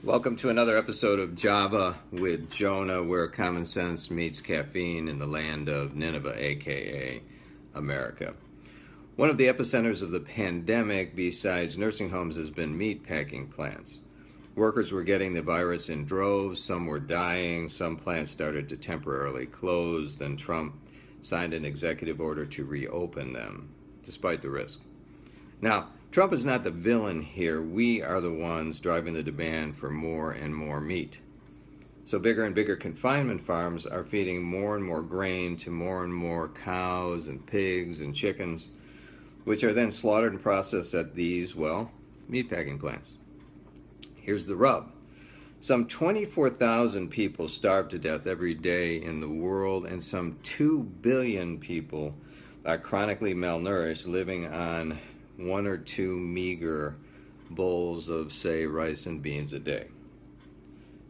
Welcome to another episode of Java with Jonah, where common sense meets caffeine in the land of Nineveh, aka America. One of the epicenters of the pandemic, besides nursing homes, has been meatpacking plants. Workers were getting the virus in droves, some were dying, some plants started to temporarily close, then Trump signed an executive order to reopen them, despite the risk. Now, Trump is not the villain here. We are the ones driving the demand for more and more meat. So bigger and bigger confinement farms are feeding more and more grain to more and more cows and pigs and chickens, which are then slaughtered and processed at these, meatpacking plants. Here's the rub. Some 24,000 people starve to death every day in the world, and some 2 billion people are chronically malnourished, living on 1 or 2 meager bowls of, say, rice and beans a day.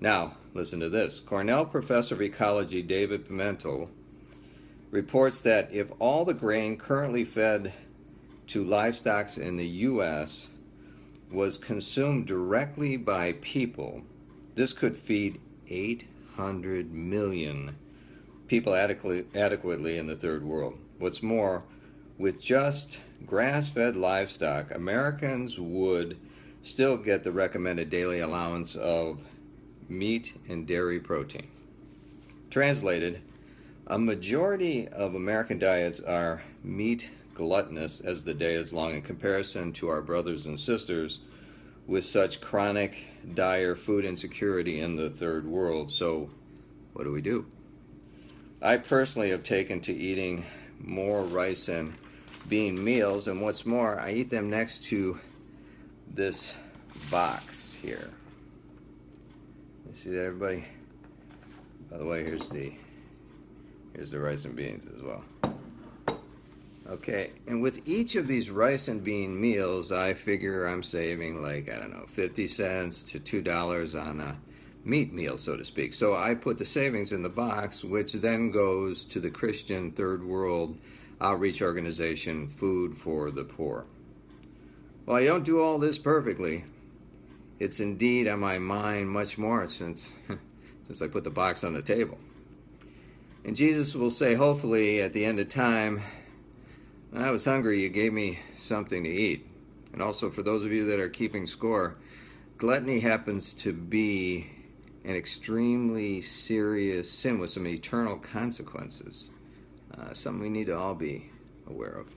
Now, listen to this. Cornell professor of ecology David Pimentel reports that if all the grain currently fed to livestock in the U.S. was consumed directly by people, this could feed 800 million people adequately in the third world. What's more, with just grass-fed livestock, Americans would still get the recommended daily allowance of meat and dairy protein. Translated, a majority of American diets are meat gluttonous as the day is long in comparison to our brothers and sisters with such chronic, dire food insecurity in the third world. So, what do? I personally have taken to eating more rice and bean meals, and what's more, I eat them next to this box here. You see that, everybody? By the way, here's the rice and beans as well. Okay, and with each of these rice and bean meals, I figure I'm saving 50 cents to $2 on a meat meal, so to speak. So I put the savings in the box, which then goes to the Christian Third World outreach organization, Food for the Poor. Well, I don't do all this perfectly. It's indeed on my mind much more since I put the box on the table. And Jesus will say, hopefully, at the end of time, when I was hungry, you gave me something to eat. And also, for those of you that are keeping score, gluttony happens to be an extremely serious sin with some eternal consequences. Something we need to all be aware of.